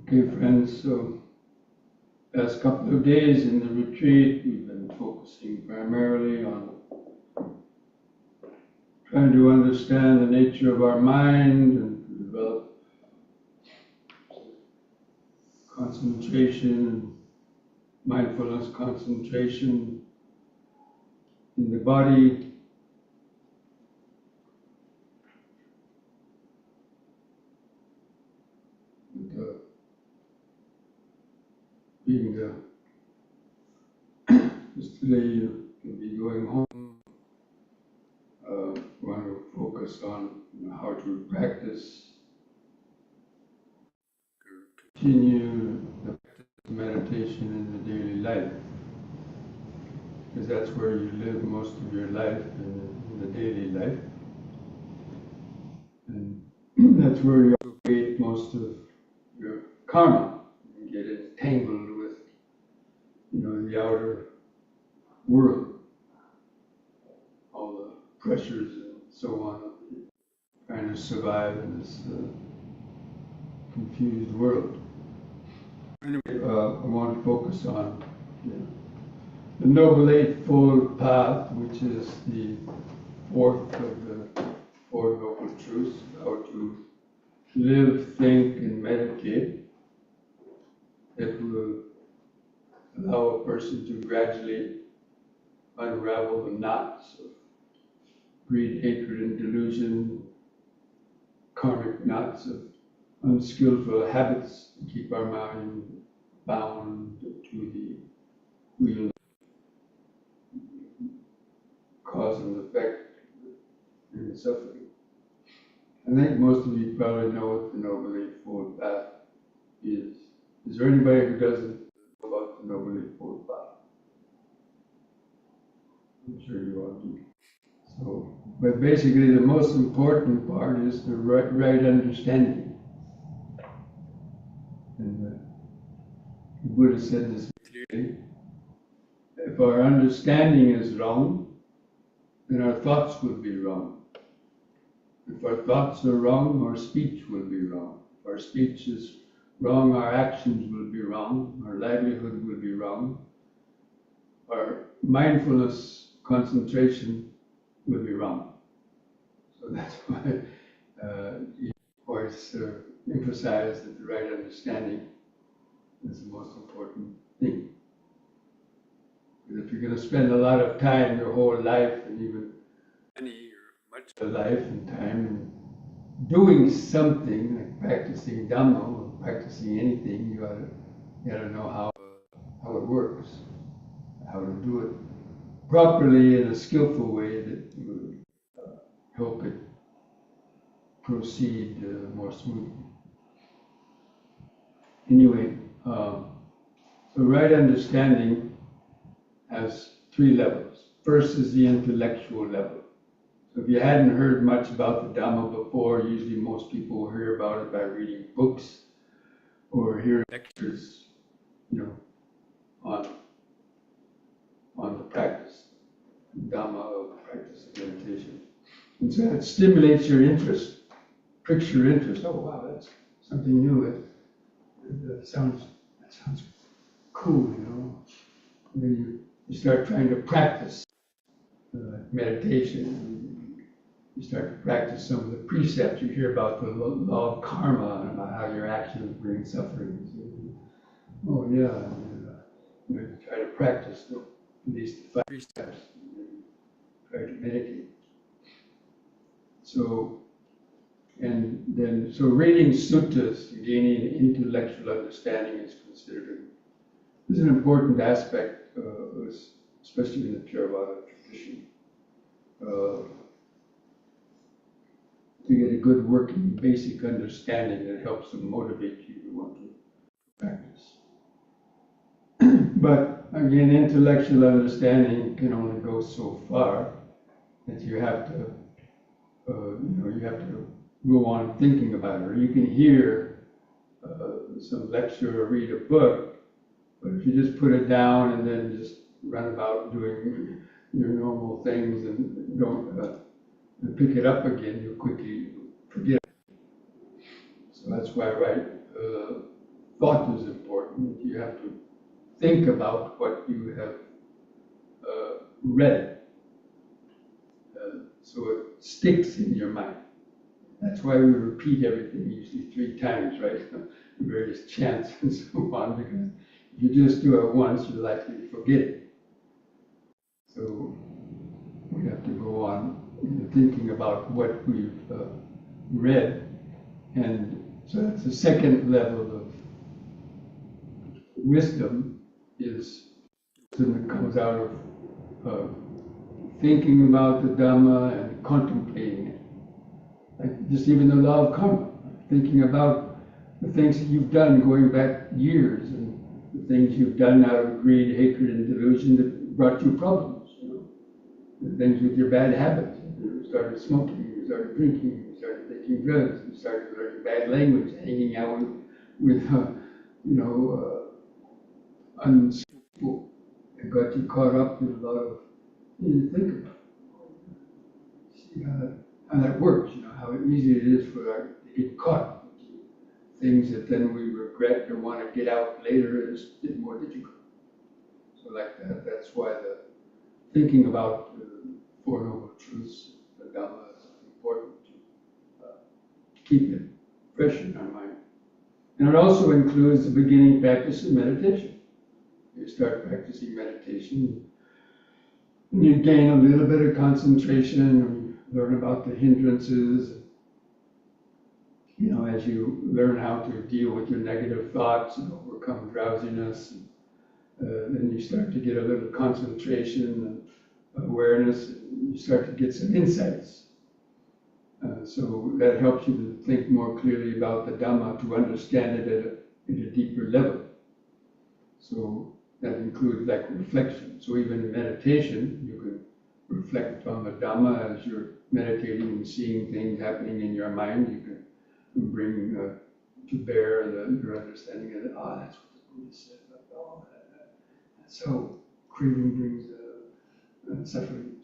Okay, friends, so last couple of days in the retreat, we've been focusing primarily on trying to understand the nature of our mind and to develop concentration, mindfulness concentration in the body. Just today you can be going home. Want to focus on how to practice, continue the meditation in the daily life, because that's where you live most of your life, in the daily life, and that's where you create most of your karma. You get entangled with, the outer world, all the pressures and so on, trying to survive in this confused world. Anyway, I want to focus on the Noble Eightfold Path, which is the fourth of the Four Noble Truths, how to live, think, and meditate, that will allow a person to gradually unravel the knots of greed, hatred, and delusion, karmic knots of unskillful habits to keep our mind bound to the wheel, cause and effect, and suffering. I think most of you probably know what the Noble Eightfold Path is. Is there anybody who doesn't know about the Noble Eightfold Path? I'm sure you all do. So, but basically the most important part is the right understanding. And the Buddha said this clearly. If our understanding is wrong, then our thoughts will be wrong. If our thoughts are wrong, our speech will be wrong. If our speech is wrong, our actions will be wrong. Our livelihood will be wrong. Our mindfulness concentration will be wrong. So that's why you always emphasize that the right understanding is the most important thing. Because if you're going to spend a lot of time, your whole life, and even much of life and time, doing something like practicing Dhamma or practicing anything, you gotta know how it works, how to do it properly in a skillful way that will help it proceed more smoothly. Anyway, so right understanding has three levels. First is the intellectual level. So if you hadn't heard much about the Dhamma before, usually most people hear about it by reading books or hearing lectures, on the practice, Dhamma, of practice of meditation. And so it stimulates your interest, pricks your interest. Oh wow, that's something new. That sounds cool, And then you start trying to practice meditation. You start to practice some of the precepts. You hear about the law of karma and about how your actions bring suffering. So, oh yeah, you try to practice at least 5 precepts. Try to meditate. So reading suttas, gaining intellectual understanding is considered an important aspect, especially in the Theravada tradition. To get a good working basic understanding that helps to motivate you to want to practice. But again, intellectual understanding can only go so far, that you have to, you have to go on thinking about it. Or you can hear some lecture or read a book, but if you just put it down and then just run about doing your normal things and don't pick it up again, you quickly forget it. So that's why right thought is important. You have to think about what you have read, so it sticks in your mind. That's why we repeat everything usually 3 times, right? Various chants and so on, because if you just do it once, you're likely to forget it. So we have to go on thinking about what we've read. And so that's the second level of wisdom, is wisdom that comes out of thinking about the Dhamma and contemplating it. Like just even the law of karma, thinking about the things that you've done going back years, and the things you've done out of greed, hatred, and delusion that brought you problems. You know, the things with your bad habits. You started smoking, you started drinking, you started taking drugs, you started learning bad language, hanging out with unskillful. It got you caught up in a lot of things to think about. See how that works, how easy it is for us to get caught in things that then we regret or want to get out later is more difficult. So like that's why the thinking about the Four Noble Truths, the Dhamma, is important to keep it fresh in our mind. And it also includes the beginning practice of meditation. You start practicing meditation, and you gain a little bit of concentration, and you learn about the hindrances. As you learn how to deal with your negative thoughts and overcome drowsiness, then you start to get a little concentration and awareness, and you start to get some insights. So that helps you to think more clearly about the Dhamma, to understand it at a deeper level. So that includes like reflection. So even in meditation, you can reflect on the Dhamma as you're meditating and seeing things happening in your mind. You can bring to bear your understanding of it. That's what the Buddha said about all that. So craving brings suffering.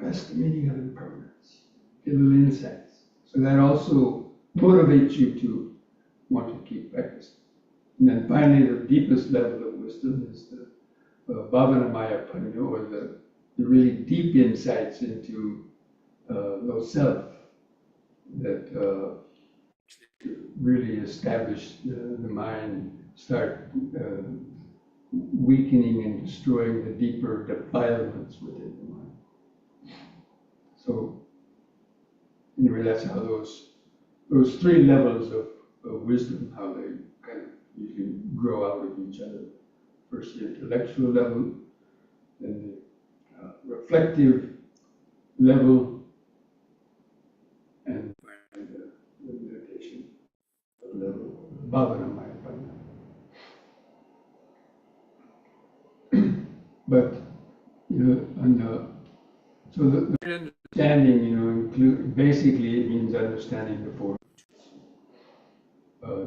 That's the meaning of impermanence. Get little insights. So that also motivates you to want to keep practicing. And then finally, the deepest level of wisdom is the Bhavanamaya Panya, or the really deep insights into those self that really establish the mind, start weakening and destroying the deeper defilements within the mind. So, anyway, that's how those 3 levels of wisdom, how they kind of usually grow out of each other. First the intellectual level, then the reflective level, and finally the meditation level, Bhavanamaya Panya. But so the understanding, basically it means understanding the Four.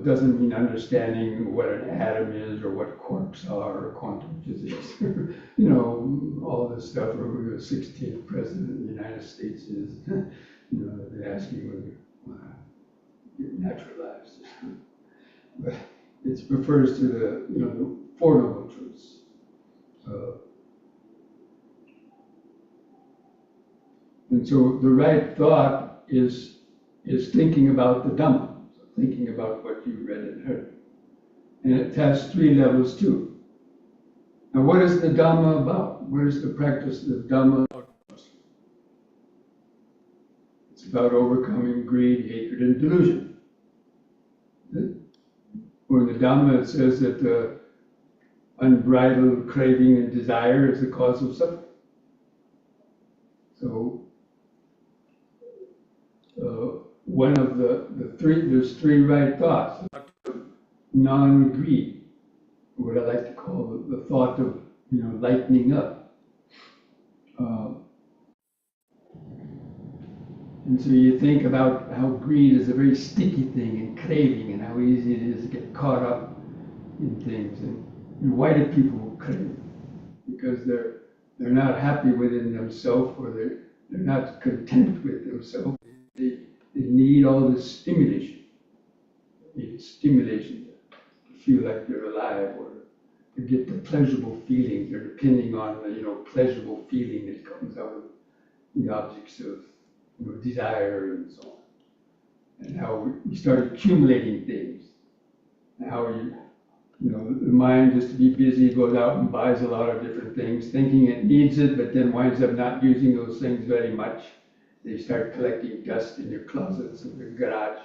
Doesn't mean understanding what an atom is, or what quarks are, or quantum physics. All this stuff, or who the 16th president of the United States is. They ask you when you get naturalized. But it refers to the Four Noble Truths. And so the right thought is thinking about the Dhamma, thinking about what you read and heard. And it has 3 levels too. Now, what is the Dhamma about? What is the practice of the Dhamma about? It's about overcoming greed, hatred, and delusion. Or in the Dhamma it says that unbridled craving and desire is the cause of suffering. So, one of the 3, there's 3 right thoughts. Non-greed, what I like to call the thought of, lightening up. And so you think about how greed is a very sticky thing, and craving, and how easy it is to get caught up in things. And why do people crave? Because they're not happy within themselves, or they're not content with themselves. They need all this stimulation. need stimulation to feel like they're alive, or to get the pleasurable feelings. They're depending on the pleasurable feeling that comes out of the objects of desire and so on. And how we start accumulating things. And how the mind, just to be busy, goes out and buys a lot of different things, thinking it needs it, but then winds up not using those things very much. They start collecting dust in your closets and your garage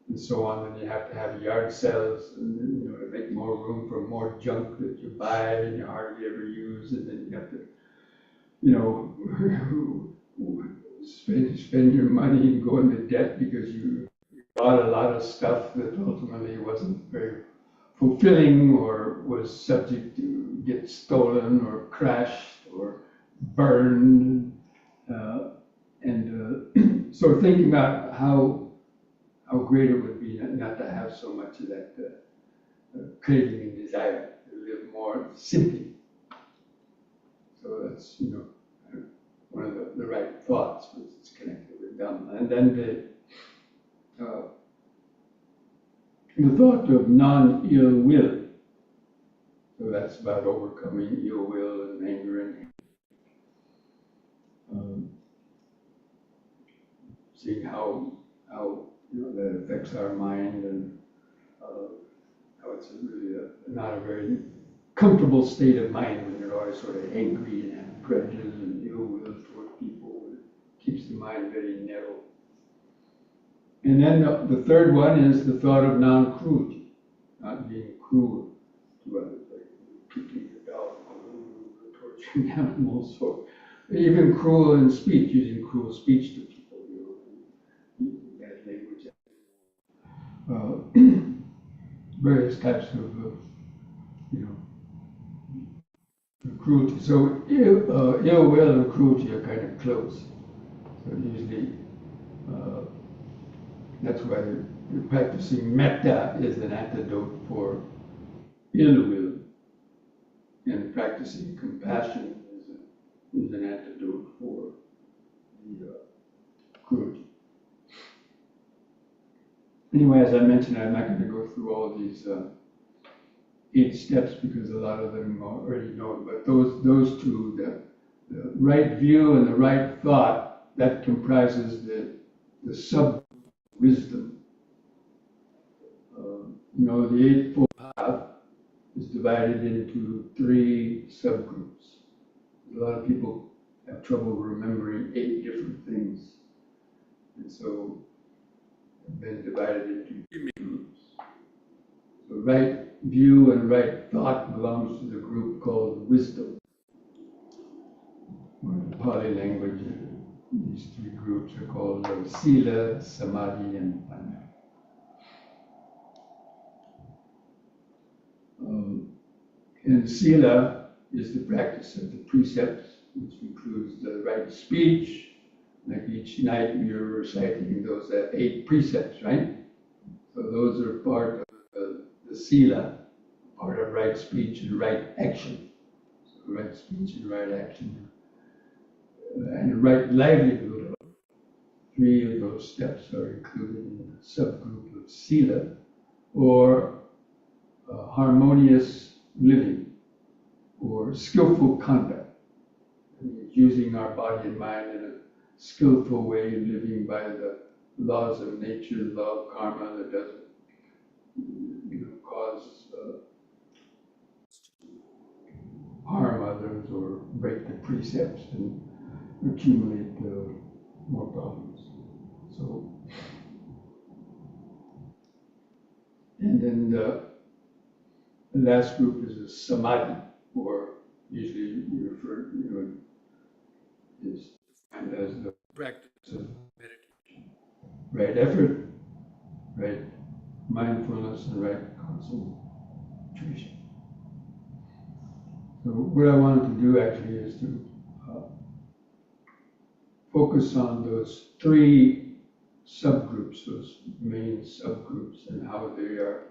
and so on, and you have to have yard sales to make more room for more junk that you buy and you hardly ever use, and then you have to spend your money and go into debt because you bought a lot of stuff that ultimately wasn't very fulfilling, or was subject to get stolen or crashed or burned. So thinking about how great it would be not to have so much of that craving and desire, to live more simply. So that's one of the right thoughts, which is connected with Dhamma. And then the thought of non-ill will. So that's about overcoming ill will and anger and seeing how that affects our mind, and how it's really not a very comfortable state of mind when you're always sort of angry and have grudges and ill will toward people. It keeps the mind very narrow. And then the third one is the thought of non-cruelty, not being cruel to others, like kicking your dog or torturing animals, or even cruel in speech, using cruel speech to people, bad language. Various types of, cruelty. So ill will and cruelty are kind of close. So usually, that's why practicing metta is an antidote for ill will, and practicing compassion is an antidote for the cruelty. Anyway, as I mentioned, I'm not going to go through all of these 8 steps because a lot of them are already known. But those two, the right view and the right thought, that comprises the sub-wisdom. The Eightfold Path is divided into 3 subgroups. A lot of people have trouble remembering 8 different things, and so have been divided into 3 groups. So right view and right thought belongs to the group called wisdom. In the Pali language, these 3 groups are called Sila, Samadhi, and Panya. And Sila is the practice of the precepts, which includes the right speech. Like each night you're reciting those 8 precepts, right? So those are part of the Sila, part of right speech and right action. So right speech and right action. And right livelihood. 3 of those steps are included in the subgroup of Sila, or harmonious living, or skillful conduct. Using our body and mind in a skillful way, living by the laws of nature, the law of karma that doesn't cause harm others or break the precepts and accumulate more problems. So, and then the last group is a samadhi, or usually you refer is defined as the practice of meditation. Right effort, right mindfulness, and right concentration. So what I wanted to do actually is to focus on those 3 subgroups, those main subgroups, and how they are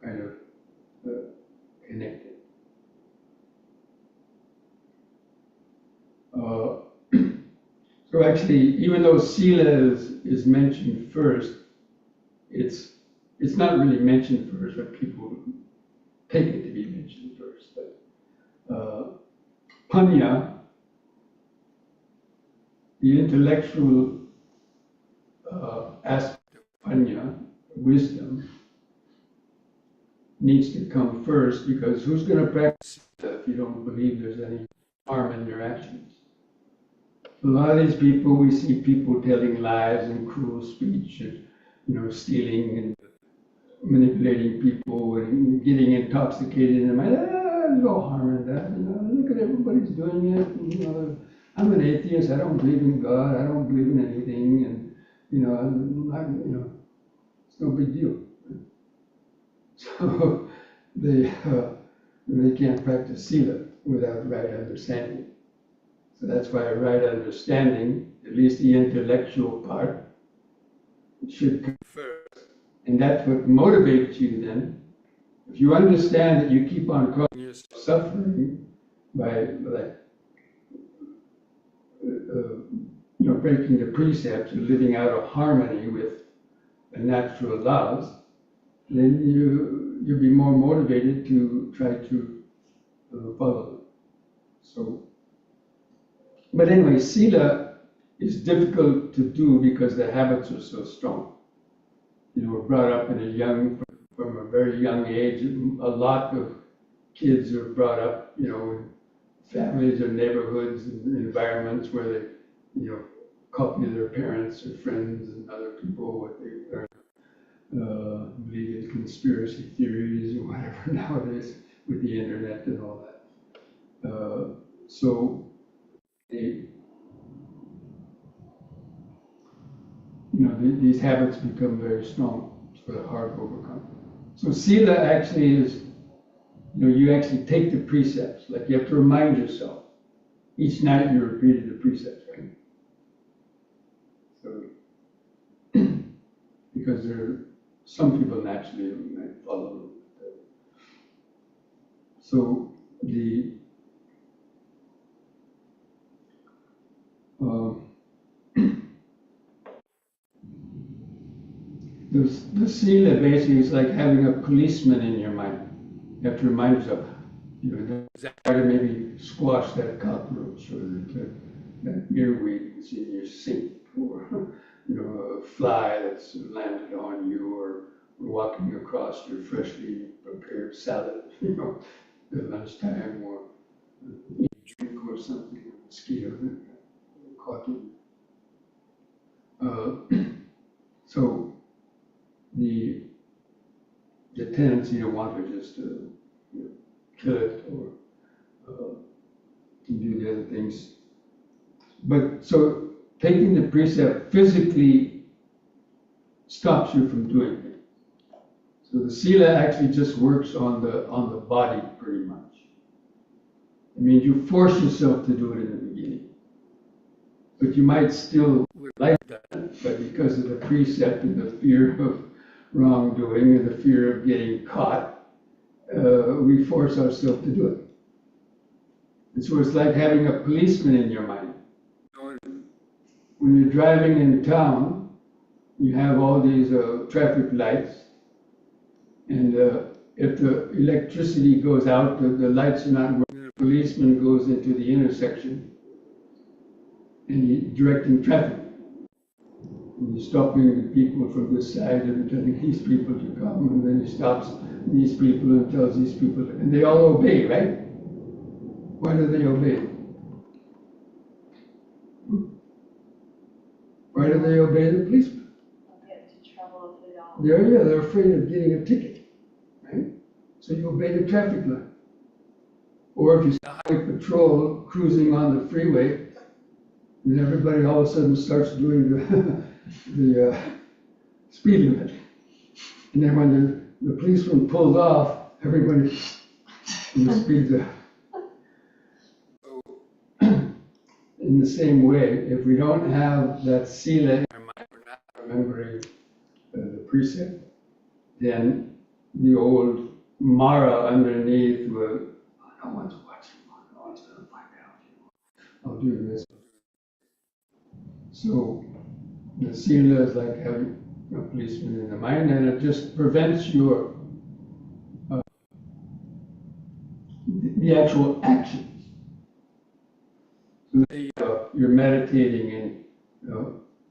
kind of connected. So actually, even though Sila is mentioned first, it's it's not really mentioned first, but people take it to be mentioned first. But panya, the intellectual aspect of panya, wisdom, needs to come first, because who's going to practice if you don't believe there's any harm in your actions? A lot of these people, we see people telling lies and cruel speech and, stealing and manipulating people and getting intoxicated in the mind. There's no harm in that. Look at everybody's doing it. And, I'm an atheist. I don't believe in God. I don't believe in anything. And it's no big deal. So they can't practice sila without right understanding. So that's why right understanding, at least the intellectual part, should come first. And that's what motivates you then. If you understand that you keep on causing yourself suffering by breaking the precepts and living out of harmony with the natural laws, then you'll be more motivated to try to follow them. So, but anyway, sila is difficult to do because the habits are so strong. We're brought up from a very young age. A lot of kids are brought up, in families or neighborhoods and environments where they, copy their parents or friends and other people what they learn. Believe in conspiracy theories or whatever nowadays with the internet and all that. So these habits become very strong. It's very hard to overcome. So sila actually is, you actually take the precepts. Like you have to remind yourself. Each night you repeated the precepts, right? So, because some people naturally might follow. So the sila basically is like having a policeman in your mind. You have to remind yourself, try to maybe squash that cockroach or that earwig that's in your sink, or a fly that's landed on you, or walking across your freshly prepared salad, at lunchtime, or drink or something, a mosquito that caught you. So the tendency to want to just kill it or do the other things. But so taking the precept physically stops you from doing it. So the sila actually just works on the body pretty much. It means you force yourself to do it in the beginning. But you might still like that, but because of the precept and the fear of wrongdoing and the fear of getting caught, we force ourselves to do it. And so it's like having a policeman in your mind. When you're driving in town, you have all these traffic lights, and if the electricity goes out, the lights are not working, the policeman goes into the intersection and he's directing traffic. And he's stopping the people from this side and telling these people to come, and then he stops these people and tells these people, and they all obey, right? Why do they obey? Why do they obey the policeman? They'll get into trouble if they don't. They're afraid of getting a ticket, right? So you obey the traffic light. Or if you see a highway patrol cruising on the freeway, and everybody all of a sudden starts doing the speed limit. And then when the policeman pulls off, everybody speeds up. In the same way, if we don't have that sila in our mind, we're not remembering the precept, then the old Mara underneath will, no one's watching, no one's going to find out. I'll do this. So the sila is like having policeman in the mind, and it just prevents your the actual actions. So you're meditating and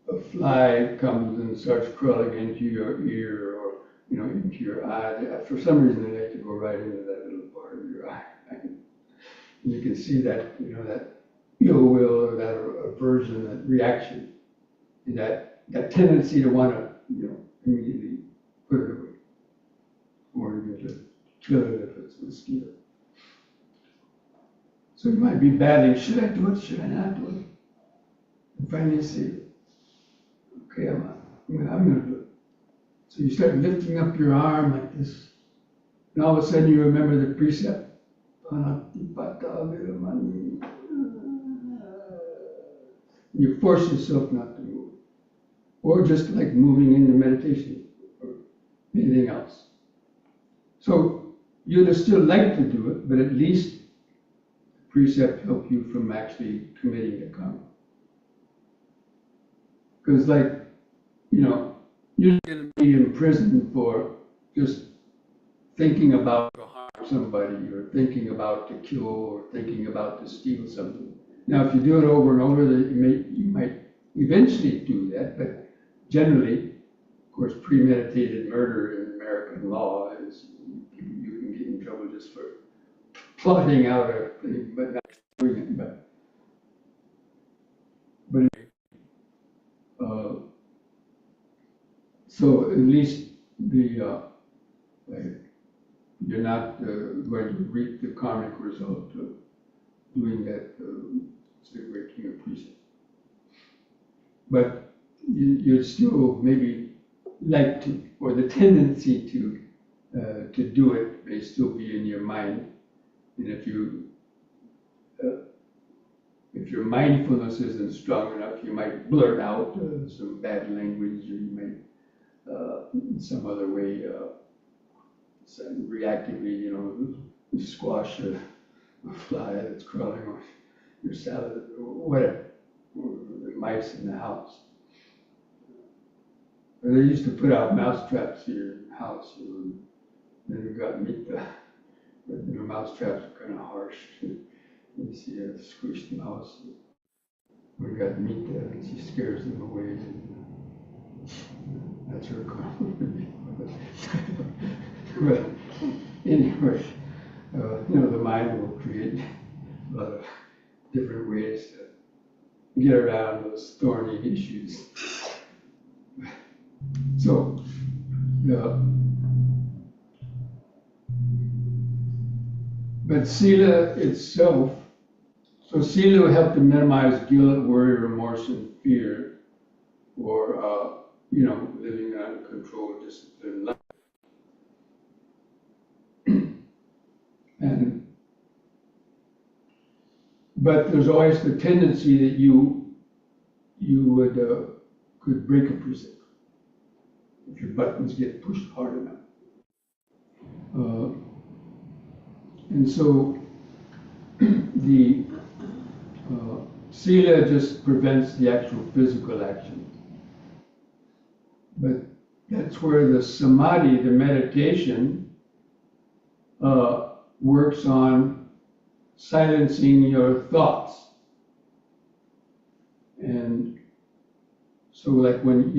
a fly comes and starts crawling into your ear or into your eye. For some reason, they like to go right into that little part of your eye. And you can see that that ill will or that aversion, that reaction, and that tendency to want to immediately put it away, or even to kill it if it's a mosquito. So you might be battling, should I do it, should I not do it? And finally you say, okay, I'm going to do it. So you start lifting up your arm like this, and all of a sudden you remember the precept, you force yourself not to move, or just like moving into meditation or anything else. So you'd still like to do it, but at least the precept help you from actually committing the karma. Because you're going to be in prison for just thinking about to harm somebody, or thinking about to kill, or thinking about to steal something. Now, if you do it over and over, you might eventually do that, but generally, of course, premeditated murder in American law is you can get in trouble just for plotting out a thing, but not doing it. So at least you're not going to reap the karmic result of doing that, say, breaking a precept. But you'd still maybe like to, or the tendency to do it may still be in your mind. And if your mindfulness isn't strong enough, you might blurt out some bad language, or you might in some other way reactively, squash a fly that's crawling on your salad, or whatever, or the mice in the house. Or they used to put out mouse traps in your house, and then you got meat. But mouse traps are kind of harsh. You see a squished mouse. We got meat there, and she scares them away. That's her comment. But anyway, the mind will create a lot of different ways to get around those thorny issues. So, but Sila itself, so Sila will help to minimize guilt, worry, remorse, and fear, or living an uncontrolled, disciplined life. But there's always the tendency that you would could break a precept if your buttons get pushed hard enough. And so the Sila just prevents the actual physical action. But that's where the samadhi, the meditation, works on silencing your thoughts. And so like when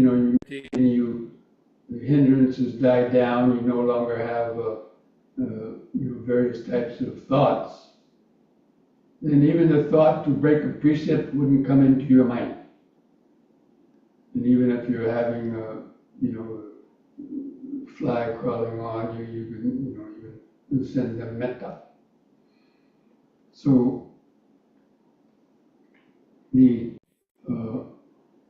the hindrances die down, you no longer have various types of thoughts, then even the thought to break a precept wouldn't come into your mind. And even if you're having a fly crawling on you, you can send them metta. So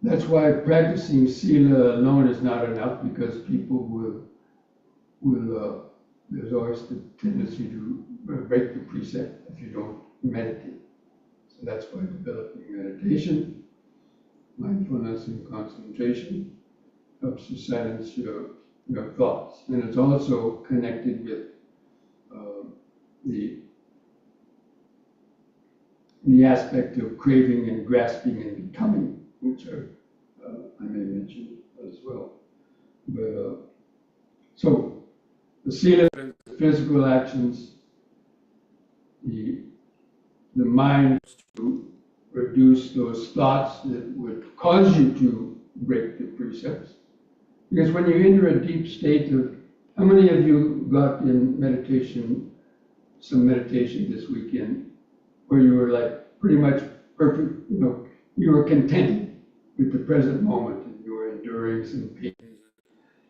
that's why practicing sila alone is not enough, because people will there's always the tendency to break the precept if you don't meditate. So that's why developing meditation, mindfulness, and concentration helps you silence your thoughts. And it's also connected with the aspect of craving and grasping and becoming, which I may mention as well. So the sila, physical actions, the mind to reduce those thoughts that would cause you to break the precepts. Because when you enter a deep state of, how many of you got in meditation, some meditation this weekend, where you were like pretty much perfect, you were contented with the present moment, and you were enduring some pain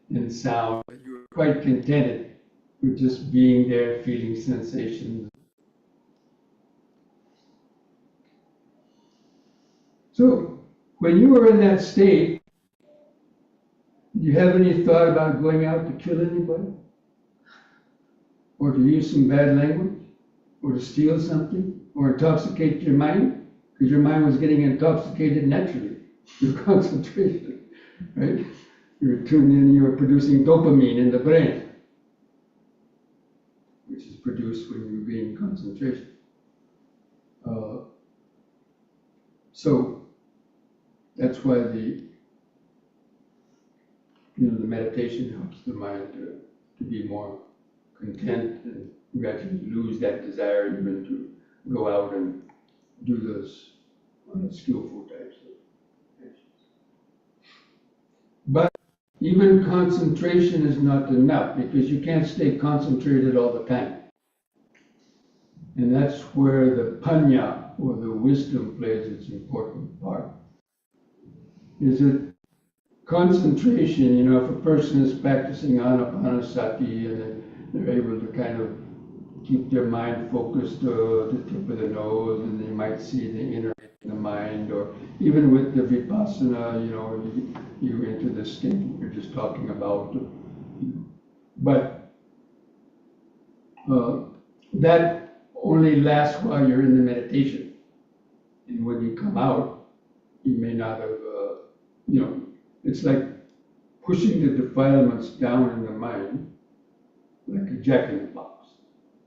and sound, but you were quite contented with just being there, feeling sensations. So when you were in that state, do you have any thought about going out to kill anybody? Or to use some bad language? Or to steal something? Or intoxicate your mind? Because your mind was getting intoxicated naturally through concentration, right? You were tuned in, you were producing dopamine in the brain, which is produced when you gain concentration. So that's why the meditation helps the mind to be more content and gradually lose that desire even to go out and do those skillful types of actions. But even concentration is not enough because you can't stay concentrated all the time. And that's where the panya or the wisdom plays its important part. Is that concentration, if a person is practicing anapanasati and they're able to kind of keep their mind focused to the tip of the nose, and they might see the inner in the mind, or even with the vipassana, you enter the state we're just talking about. But that only lasts while you're in the meditation. And when you come out, you may not have, it's like pushing the defilements down in the mind, like a jack in the box.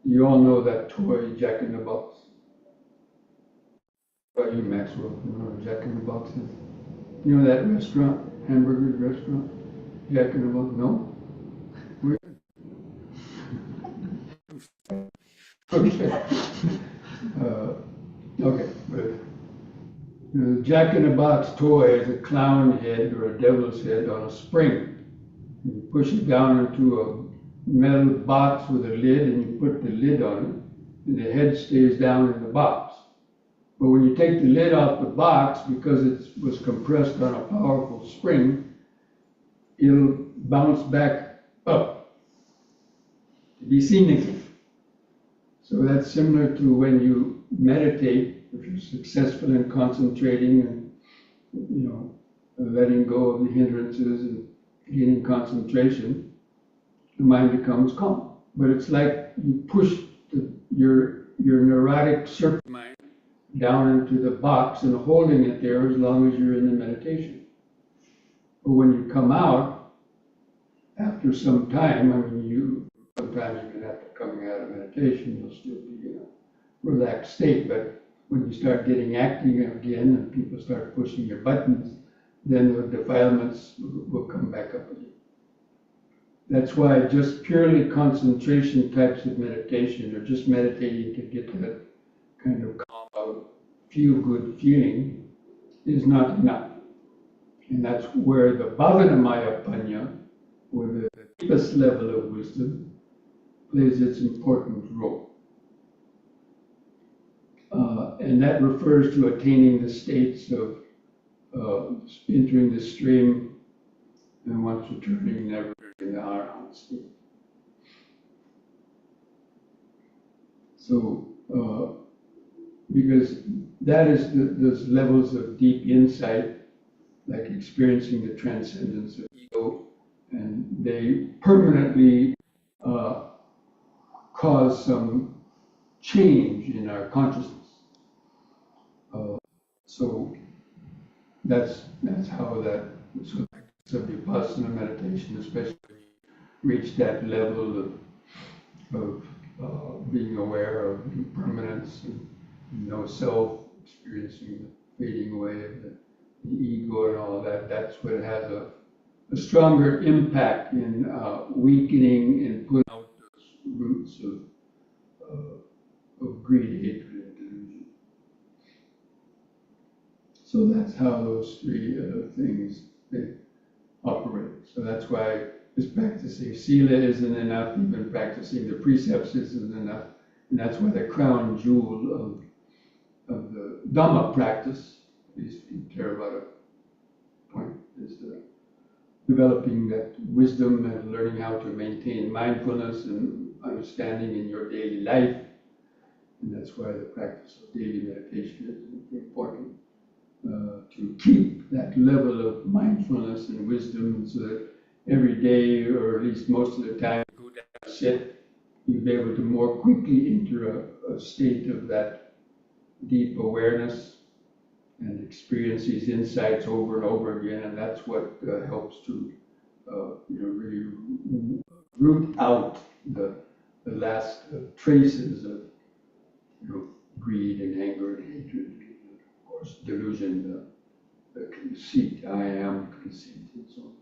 You all know that toy, Jack in the Box. How about you, Maxwell? You know what Jack in the Box is? You know that restaurant, hamburger restaurant? Jack in the Box? No? Okay. Okay, but the Jack in the Box toy is a clown head or a devil's head on a spring. You push it down into a metal box with a lid, and you put the lid on it, and the head stays down in the box. But when you take the lid off the box, because it was compressed on a powerful spring, it'll bounce back up to be seen again. So that's similar to when you meditate, if you're successful in concentrating and letting go of the hindrances and gaining concentration, the mind becomes calm. But it's like you push your neurotic serpent mind down into the box and holding it there as long as you're in the meditation. But when you come out, after some time, sometimes even after coming out of meditation, you'll still be in a relaxed state. But when you start getting acting again and people start pushing your buttons, then the defilements will come back up again. That's why just purely concentration types of meditation, or just meditating to get that kind of calm out, feel-good feeling, is not enough. And that's where the Bhavanamaya Panya, or the deepest level of wisdom, plays its important role. And that refers to attaining the states of entering the stream and once returning, never in the Arahant state. So, because that is those levels of deep insight, like experiencing the transcendence of ego, and they permanently cause some change in our consciousness. So that's how that. So vipassana meditation, especially when you reach that level of being aware of impermanence and no self, experiencing the fading away of the ego and all that. That's what has a stronger impact in weakening and putting out those roots of greed, hatred, and delusion. So that's how those three things they operate. So that's why just practicing sila isn't enough, even practicing the precepts isn't enough. And that's why the crown jewel of the Dhamma practice, at least in Theravada point, is developing that wisdom and learning how to maintain mindfulness and understanding in your daily life. And that's why the practice of daily meditation is important. To keep that level of mindfulness and wisdom so that every day, or at least most of the time, you go down and sit, you'll be able to more quickly enter a state of that deep awareness and experience these insights over and over again, and that's what helps to really root out the last traces of greed and anger and hatred, and of course delusion, the conceit, I am conceit, and so on.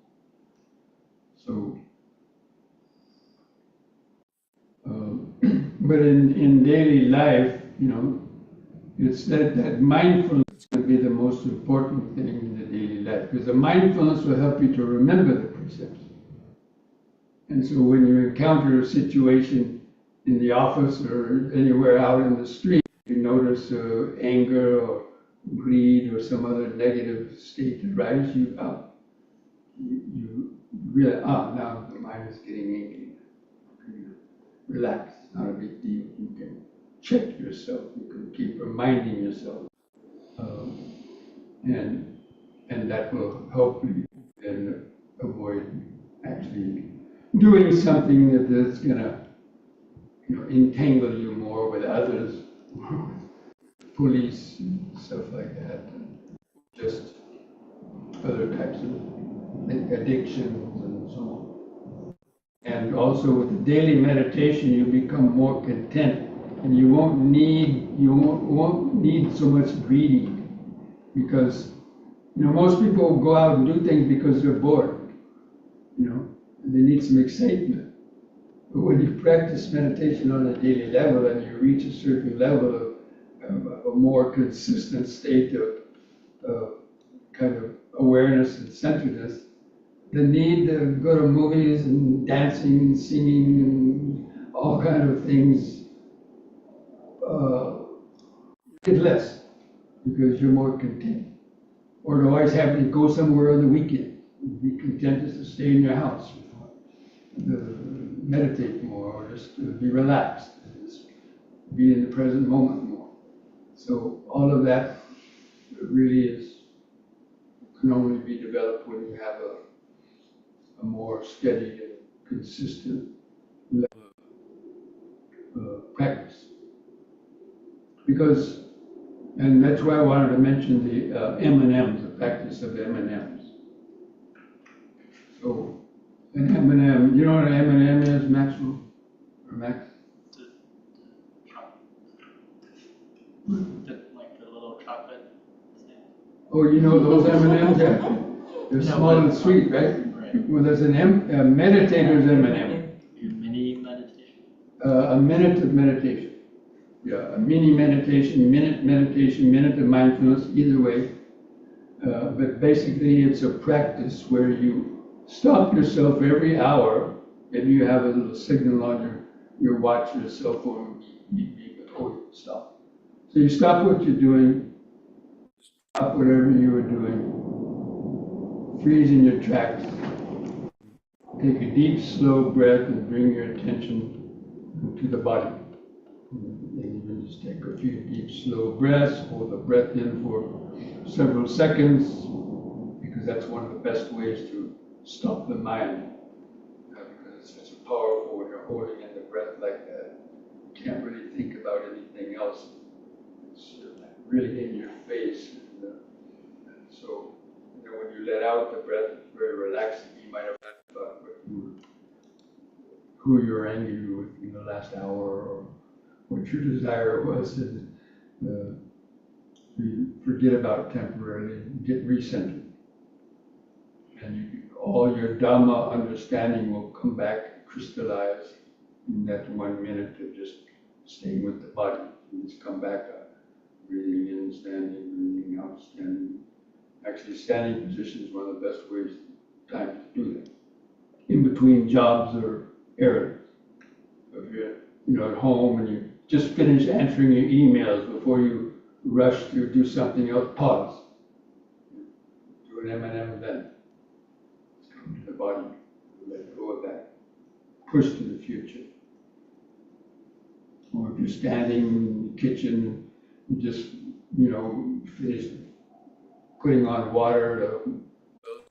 So, but in daily life, it's that mindfulness is going to be the most important thing in the daily life, because the mindfulness will help you to remember the precepts. And so when you encounter a situation in the office or anywhere out in the street, you notice anger or greed or some other negative state arise, you realize, now the mind is getting angry. Relax, it's not a big deal. You can check yourself, you can keep reminding yourself. And that will help you then avoid actually doing something that's going to entangle you more with others, police and stuff like that, and just other types of addictions and so on. And also with the daily meditation, you become more content, and you won't need so much greedy, because most people go out and do things because they're bored, and they need some excitement. But when you practice meditation on a daily level and you reach a certain level of a more consistent state of kind of awareness and centeredness, the need to go to movies and dancing and singing and all kind of things get less, because you're more content. Or to always having to go somewhere on the weekend. Be content just to stay in your house, meditate more, or just be relaxed, just be in the present moment more. So all of that really can only be developed when you have a more steady and consistent level of practice. Because, and that's why I wanted to mention the M&Ms, the practice of M&Ms. So, an M&M, you know what an M&M is, Maxwell? Or Max? Like the little chocolate thing. Oh, you know those M&Ms? Yeah. They're small and sweet, right? Right. Well, there's a meditator's M&M. Your mini meditation. A minute of meditation. Yeah, a mini meditation, minute of mindfulness, either way. But basically it's a practice where you stop yourself every hour, and you have a little signal on your watch or your cell phone, beep, beep, beep, oh, stop. So you stop what you're doing, stop whatever you are doing, freeze in your tracks, take a deep, slow breath and bring your attention to the body. And you just take a few deep, slow breaths, hold the breath in for several seconds, because that's one of the best ways to stop the mind. Because it's such a powerful when you're holding in the breath like that. You can't really think about anything else. It's really in your face. And so, when you let out the breath, it's very relaxing. You might have thought who you're angry with in the last hour, or what your desire was, and you forget about it temporarily, get recentered. And you all your Dhamma understanding will come back, crystallize in that 1 minute of just staying with the body. You just come back, breathing in, standing, breathing out, standing. Actually, standing position is one of the best ways, times to do that. In between jobs or errands. If you're at home and you just finish answering your emails before you rush to do something else, pause. Do an M&M then. Come to the body, let go of that. Push to the future. Or if you're standing in the kitchen, you just, finish putting on water to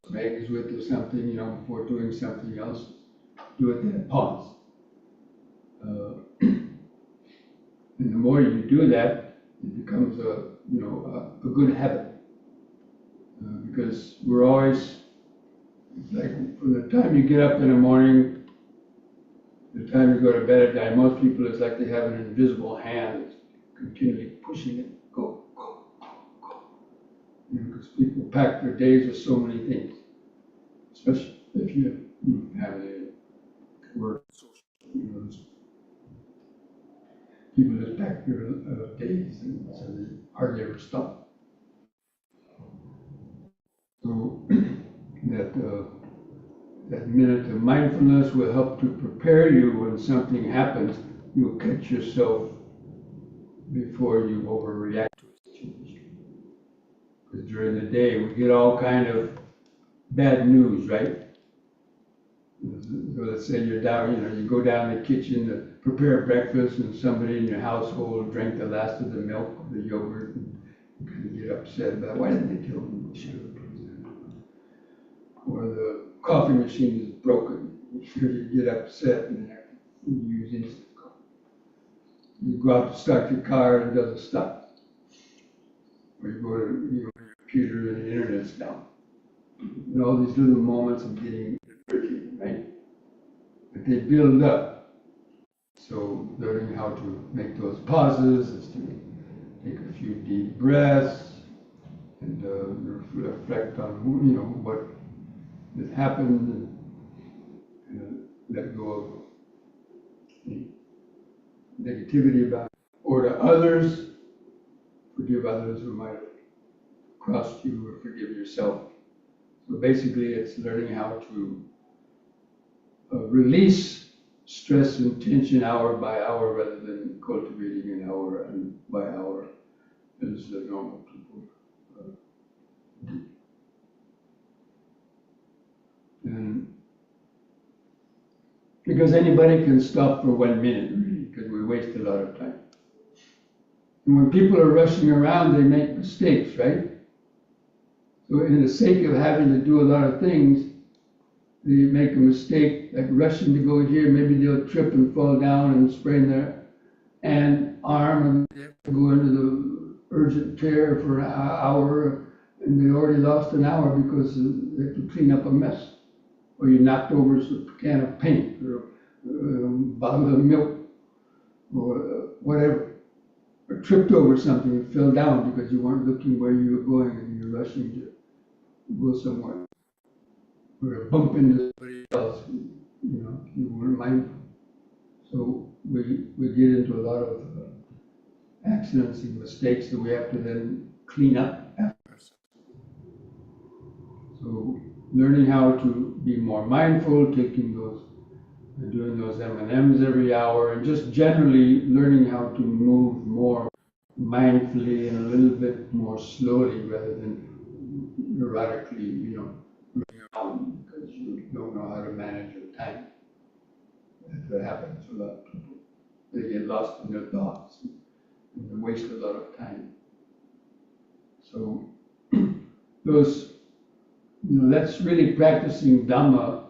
some eggs with or something, before doing something else, do it then, pause. And the more you do that, it becomes a good habit. Because we're always, like from the time you get up in the morning, the time you go to bed at night, most people, it's like they have an invisible hand that's continually pushing it, go, go, go, go. Because people pack their days with so many things, especially if you have family and work, there's people that pack their days, and so they hardly ever stop. So that minute of mindfulness will help to prepare you when something happens. You'll catch yourself before you overreact to a situation. Because during the day we get all kind of bad news, right? So let's say you're down, you go down in the kitchen to prepare breakfast, and somebody in your household drank the last of the milk, the yogurt, and you kind of get upset about, why didn't they tell me we should have put that? Or the coffee machine is broken, you get upset and you use instant coffee. You go out to start your car and it doesn't start. Or you go to your computer and the internet's down. And all these little moments of getting irritated, right? But they build up. So learning how to make those pauses is to take a few deep breaths and reflect on what has happened, and let go of any negativity about it. Or to others, forgive others who might have crossed you, or forgive yourself. So basically it's learning how to release stress and tension hour by hour rather than cultivating an hour and by hour as the normal people do. And because anybody can stop for 1 minute, really, because we waste a lot of time. And when people are rushing around, they make mistakes, right? So in the sake of having to do a lot of things, they make a mistake, like rushing to go here, maybe they'll trip and fall down and sprain their arm, and they have to go into the urgent care for an hour, and they already lost an hour because they have to clean up a mess. Or you knocked over a can of paint, or a bottle of milk, or whatever. Or tripped over something and fell down because you weren't looking where you were going and you're rushing to go somewhere. Or bump into somebody else, you weren't mindful. So we get into a lot of accidents and mistakes that we have to then clean up after ourselves. So learning how to be more mindful, doing those M&Ms every hour, and just generally learning how to move more mindfully and a little bit more slowly rather than neurotically, running around because you don't know how to manage your time. That happens to a lot of people. They get lost in their thoughts and they waste a lot of time. So that's really practicing Dhamma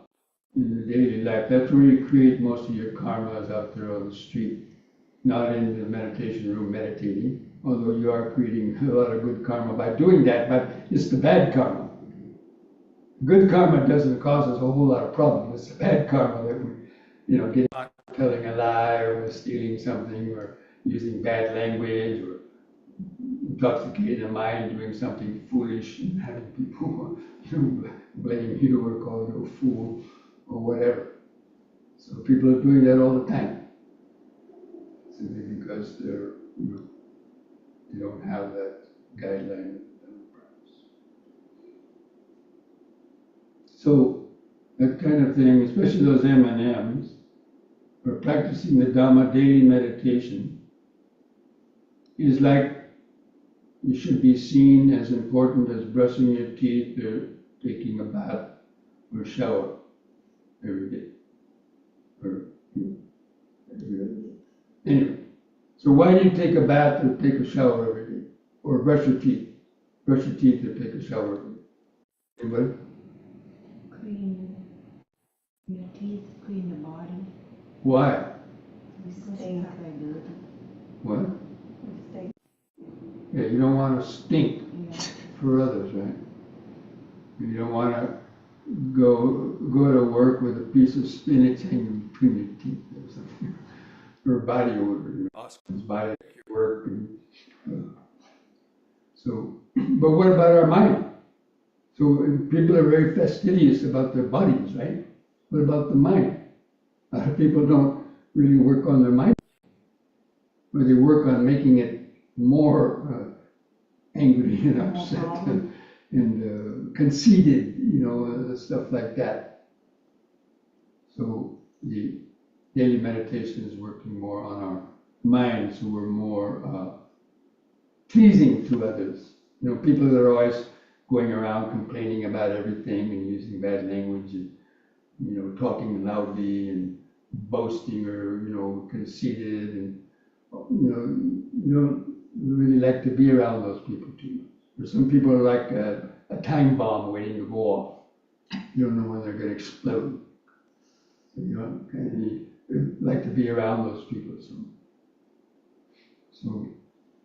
in the daily life. That's where you create most of your karmas out there on the street, not in the meditation room meditating, although you are creating a lot of good karma by doing that, but it's the bad karma. Good karma doesn't cause us a whole lot of problems. It's the bad karma that we, get caught telling a lie or stealing something or using bad language or intoxicating the mind, doing something foolish and having people, blame you or call you a fool or whatever. So people are doing that all the time, simply because they don't have that guideline. So that kind of thing, especially those M&Ms, or practicing the Dhamma daily meditation, is like you should be seen as important as brushing your teeth or taking a bath or shower every day. Or every other day. Anyway, so why do you take a bath or take a shower every day? Or brush your teeth? Brush your teeth or take a shower every day? Anybody? Clean your teeth, clean the body. Why? Because Stink. they're dirty. What? Mistake. Yeah, you don't want to stink Yeah. for others, right? You don't want to go to work with a piece of spinach hanging between your teeth or something, or body odor. Husband's body at work. So, but what about our mind? So people are very fastidious about their bodies, right? What about the mind? A lot of people don't really work on their mind, or they work on making it more angry and upset and conceited, stuff like that. So the daily meditation is working more on our minds, so we're more pleasing to others. People that are always going around complaining about everything and using bad language and, talking loudly and boasting or, conceited and, you don't really like to be around those people too much. Or some people are like a time bomb waiting to go off. You don't know when they're going to explode. So you don't kind of like to be around those people. So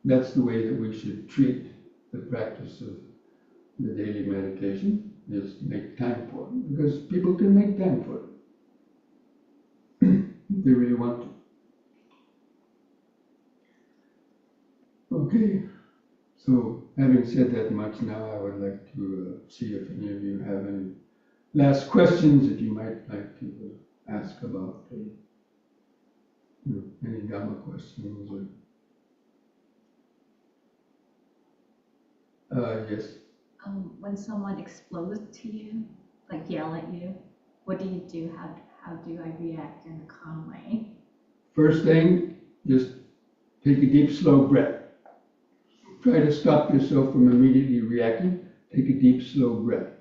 that's the way that we should treat the practice of the daily meditation, is make time for it. Because people can make time for it if they really want to. Okay, so having said that much now, I would like to see if any of you have any last questions that you might like to ask about any Dhamma questions. Yes. When someone explodes to you, like yell at you, what do you do? How do I react in a calm way? First thing, just take a deep, slow breath. Try to stop yourself from immediately reacting. Take a deep, slow breath.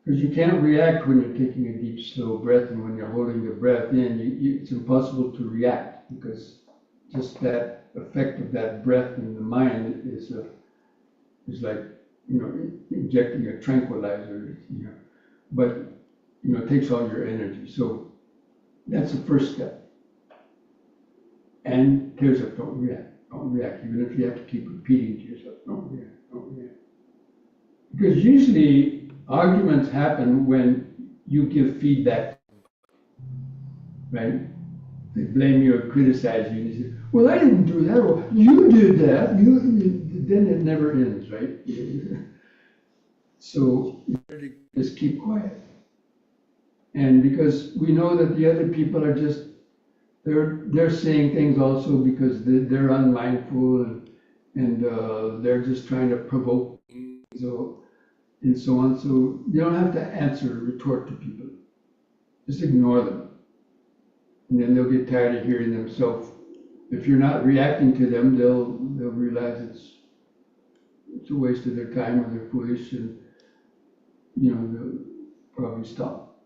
Because you can't react when you're taking a deep, slow breath, and when you're holding the breath in, it's impossible to react, because just that effect of that breath in the mind is like, injecting a tranquilizer, but, it takes all your energy. So that's the first step. And tears up, don't react, even if you have to keep repeating to yourself, don't react. Because usually arguments happen when you give feedback, right? They blame you or criticize you, and you say, well, I didn't do that, or you did that, then it never ends, right? So just keep quiet. And because we know that the other people are just, they're saying things also because they're unmindful and they're just trying to provoke and so on. So you don't have to answer or retort to people. Just ignore them. And then they'll get tired of hearing themselves. If you're not reacting to them, they'll realize it's a waste of their time, or they're foolish, and they'll probably stop.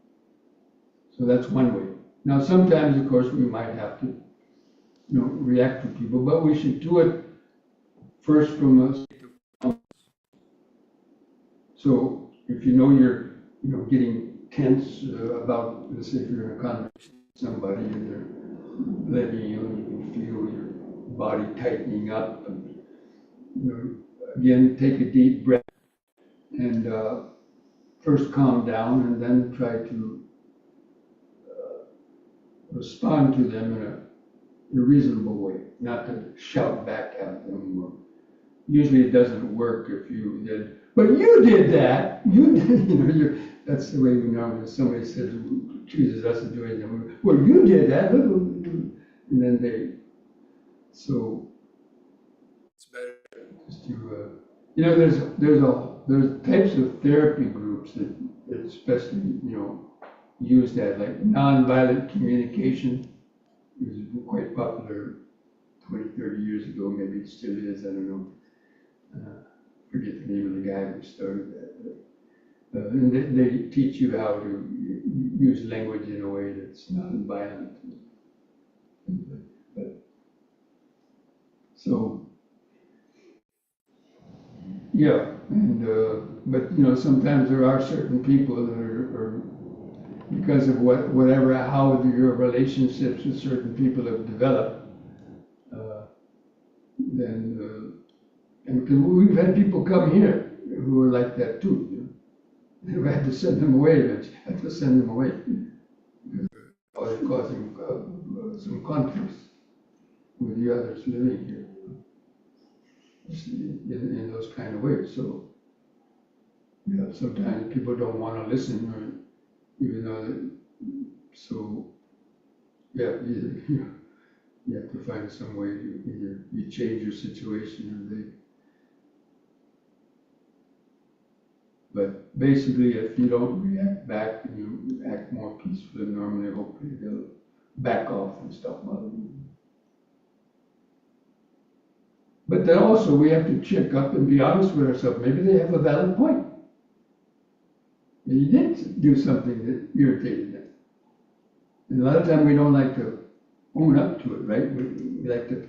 So that's one way. Now sometimes, of course, we might have to react to people, but we should do it first from a state of. So if you're getting tense about, let's say if you're in a conversation with somebody and they're letting you can feel your body tightening up, and again, take a deep breath and first calm down, and then try to respond to them in a reasonable way, not to shout back at them or usually it doesn't work if you did, but you did that, you did, that's the way we normally, somebody says, accuses us of doing that, well, you did that, look, and then so it's better just to, there's types of therapy groups that especially, use that, like nonviolent communication. It was quite popular 20, 30 years ago, maybe it still is, I don't know. Forget the name of the guy who started that. But, and they teach you how to use language in a way that's non-violent. But, so, yeah, and but sometimes there are certain people that are because of how your relationships with certain people have developed, then and 'cause we've had people come here who are like that too. We've had to send them away eventually. Had to send them away because they're causing some conflicts with the others living here, just in those kind of ways. So yeah, sometimes people don't want to listen, or even though. So yeah, either you have to find some way to either you change your situation or they. But basically, if you don't react back and you act more peacefully, normally, hopefully they'll back off and stop bothering you. But then also we have to check up and be honest with ourselves. Maybe they have a valid point. Maybe you did do something that irritated them. And a lot of times we don't like to own up to it, right? We like to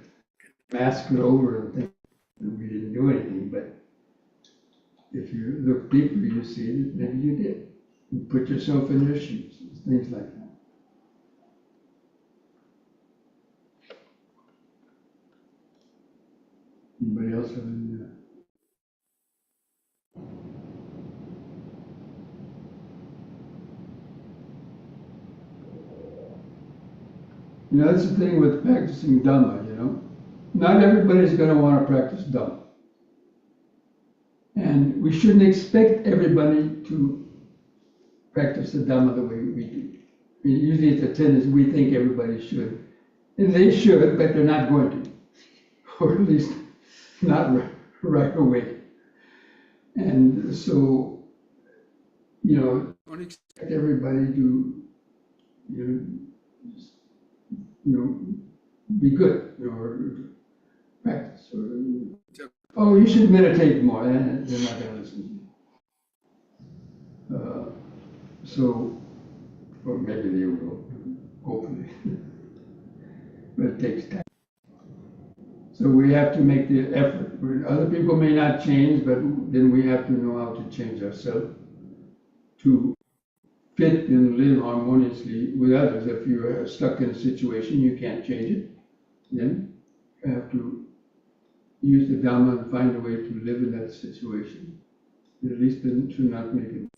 mask it over and think that we didn't do anything. But if you look deeper, you see that maybe you did. You put yourself in their shoes, things like that. Anybody else have any? That's the thing with practicing Dhamma, Not everybody's going to want to practice Dhamma. And we shouldn't expect everybody to practice the Dhamma the way we do. Usually it's a tendency, we think everybody should. And they should, but they're not going to. Or at least not right away. And so, don't expect everybody to, be good, or practice, or you should meditate more, and they're not going to listen to you. So, or maybe they will, hopefully, but it takes time. So we have to make the effort. Other people may not change, but then we have to know how to change ourselves to fit and live harmoniously with others. If you're stuck in a situation, you can't change it, then you have to use the Dhamma and find a way to live in that situation. At least then to not make it.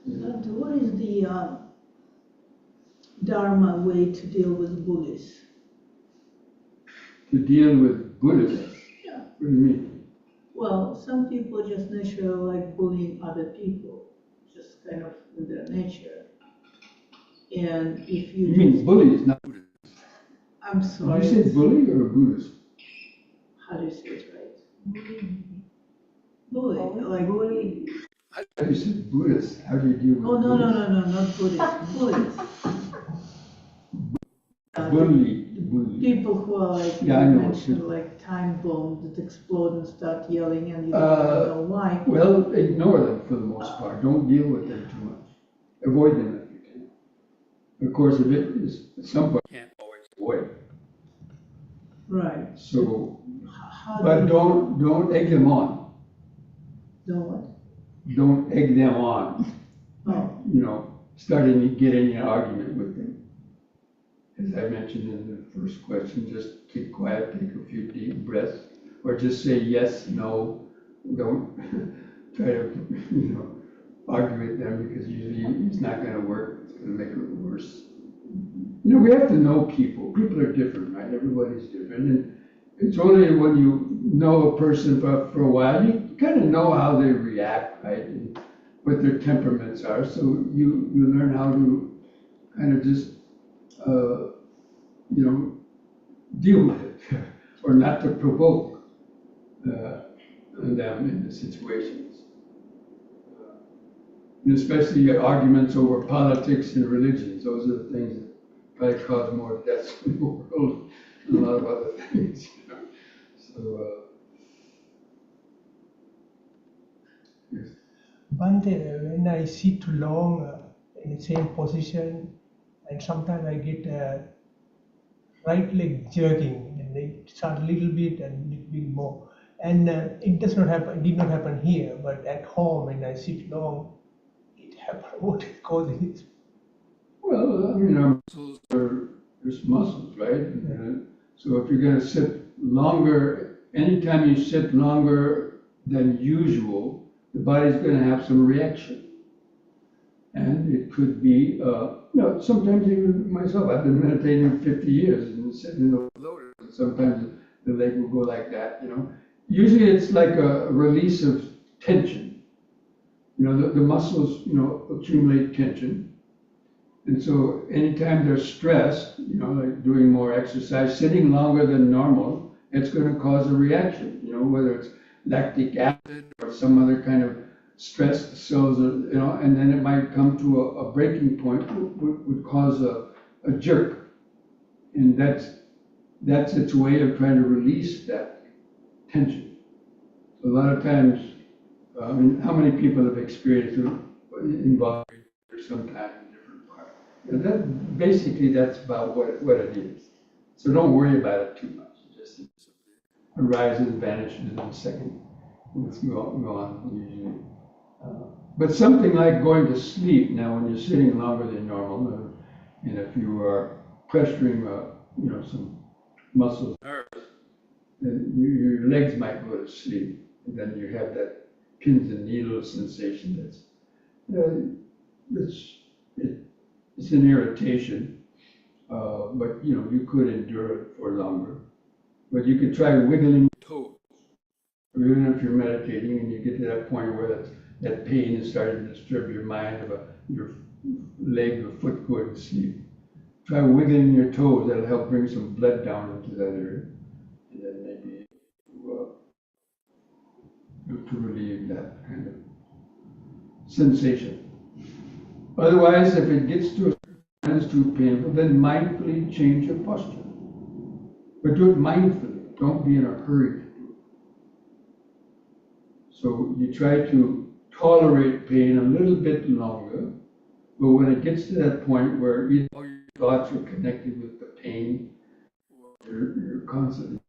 Bhante, what is the Dharma way to deal with bullies? To deal with Buddhists? Yeah. What do you mean? Well, some people just naturally like bullying other people, just kind of in their nature. And if you mean bullies, not Buddhists? I'm sorry. Did you say bully or Buddhist? How do you say it right? Bully. Bully, like Bully. I thought you said Buddhist. How do you deal with Oh, no, Buddhists? not Buddhist, bullies. Bully. People who are like, Yeah, I you know. mentioned, like time bombs that explode and start yelling and you don't know why. Well, ignore them for the most part. Don't deal with them too much. Avoid them if you can. Of course, if it is somebody can't always avoid. Right. So, How but do don't egg them on. what? Don't egg them on. Oh, Starting to get in an argument with them. As I mentioned in the first question, just keep quiet, take a few deep breaths, or just say yes, no. Don't try to, argue with them because usually it's not going to work. It's going to make it worse. You know, we have to know people. People are different, right? Everybody's different. And it's only when you know a person for a while, you kind of know how they react, right? And what their temperaments are. So you learn how to kind of just, you know, deal with it or not to provoke them in the situations. And especially arguments over politics and religions. Those are the things that probably cause more deaths in the world than a lot of other things. You know? So, yes. Bhante, when I sit long in the same position, and sometimes I get right leg jerking, and it start a little bit and a little bit more. And it does not happen. Did not happen here, but at home when I sit long, it happens. What it causes? Well, I mean, our muscles are just muscles, right? So if you're going to sit longer, anytime you sit longer than usual, the body's going to have some reaction. And it could be, you know, sometimes even myself, I've been meditating 50 years and sitting in the lotus. Sometimes the leg will go like that, you know. Usually it's like a release of tension. You know, the muscles, you know, accumulate tension. And so anytime they're stressed, you know, like doing more exercise, sitting longer than normal, it's going to cause a reaction, you know, whether it's lactic acid or some other kind of stress, the cells are, you know, and then it might come to a breaking point, would cause a jerk. And that's its way of trying to release that tension. A lot of times, I mean, how many people have experienced involuntary sometimes in different parts? You know, basically that's about what it is. So don't worry about it too much. It just arises, vanishes in a second. Let's go on usually. But something like going to sleep now, when you're sitting longer than normal, and if you are pressuring, you know, some muscles, then your legs might go to sleep, and then you have that pins and needles sensation. It's an irritation, but you know you could endure it for longer. But you could try wiggling your toes, or even if you're meditating and you get to that point where that pain is starting to disturb your mind of your leg or foot going to sleep. Try wiggling your toes. That'll help bring some blood down into that area, and then maybe to relieve that kind of sensation. Otherwise, if it gets to a certain point, it's too painful, then mindfully change your posture. But do it mindfully. Don't be in a hurry to do it. So you try to tolerate pain a little bit longer, but when it gets to that point where either all your thoughts are connected with the pain, or you're constantly,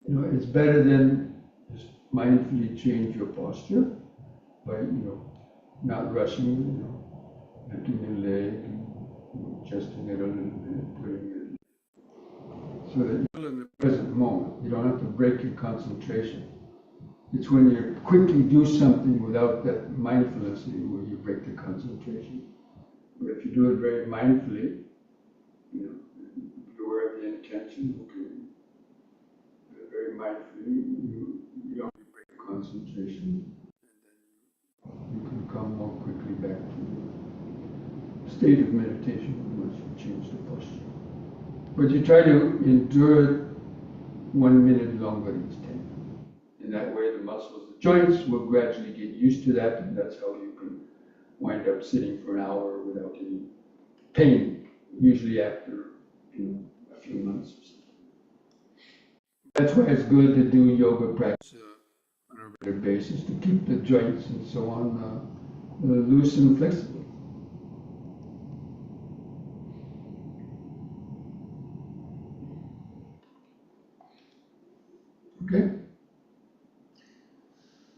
you know, it's better than just mindfully change your posture by, you know, not rushing, you know, lifting your leg, and adjusting it a little bit, putting it, so that you're in the present moment. You don't have to break your concentration. It's when you quickly do something without that mindfulness where you break the concentration. But if you do it very mindfully, you know, you're aware of the intention, okay, very mindfully, you don't break concentration, and then you can come more quickly back to the state of meditation once you change the posture. But you try to endure it 1 minute longer each time. In that way, the muscles, the joints will gradually get used to that, and that's how you can wind up sitting for an hour without any pain, usually after, you know, a few months or something. That's why it's good to do yoga practice on a regular basis, to keep the joints and so on loose and flexible. Okay?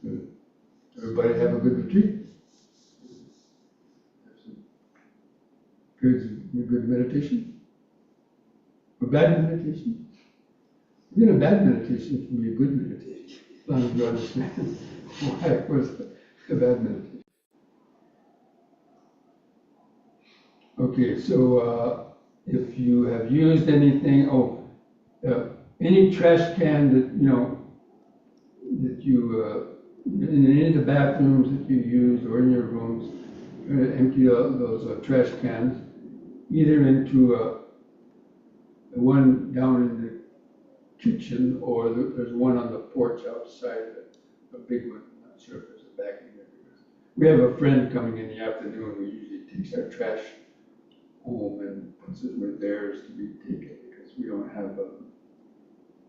Good. Everybody have a good retreat? Good meditation? A bad meditation? Even a bad meditation can be a good meditation, as long as you understand why it was a bad meditation. Okay, so if you have used anything, any trash can that, that you, in any of the bathrooms that you use or in your rooms, empty those trash cans either into the one down in the kitchen, or there's one on the porch outside, a big one. I'm not sure if there's a back in there. We have a friend coming in the afternoon who usually takes our trash home and puts it where theirs to be taken, because we don't have a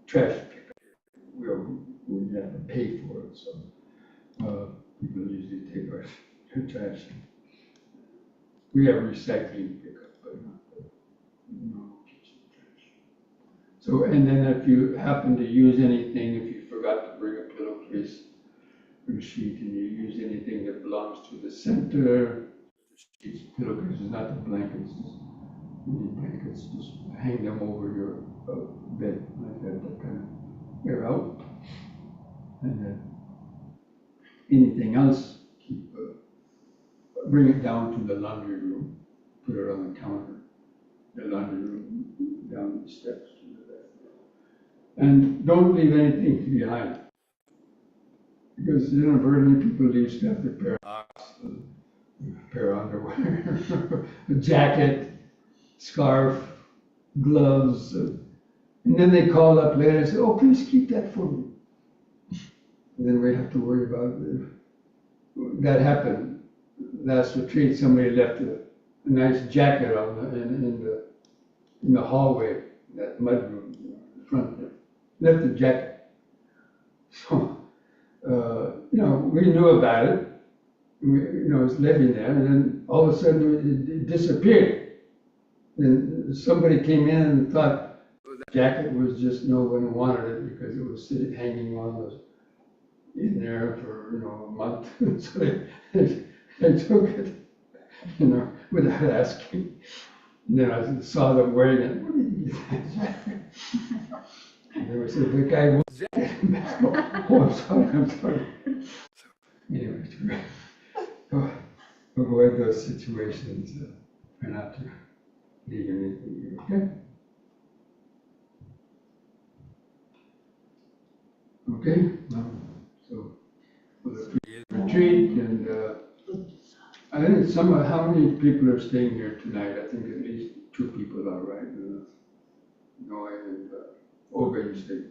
trash pickup. We have to pay for it, so people usually take our trash. We have recycling pickup, but not normal kitchen trash. So, and then if you happen to use anything, if you forgot to bring a pillowcase or a sheet and you use anything that belongs to the center, sheets, pillowcases, not the blankets, just any blankets, just hang them over your bed like that, that kind of air out. And then anything else, bring it down to the laundry room, put it on the counter, the laundry room, down the steps to the bed. And don't leave anything behind. Because very many people leave stuff, their pair of socks, a pair of underwear, a jacket, scarf, gloves, and then they call up later and say, "Oh, please keep that for me." And then we have to worry about it. That happened last retreat. Somebody left a nice jacket in the hallway, that mud room, in front there. Left the jacket. So, we knew about it. It was living there, and then all of a sudden it disappeared. And somebody came in and thought the jacket was just, no one wanted it because it was hanging on in there for, a month. So they took it, without asking. And then I saw them wearing it. "Where did you get that jacket?" And they said, "The guy wants jacket." "Oh, I'm sorry. Anyway, to avoid those situations, try not to leave anything here, okay? Okay, so for the retreat, and I think how many people are staying here tonight? I think at least 2 people are, right? Noah and Olga, you stayed.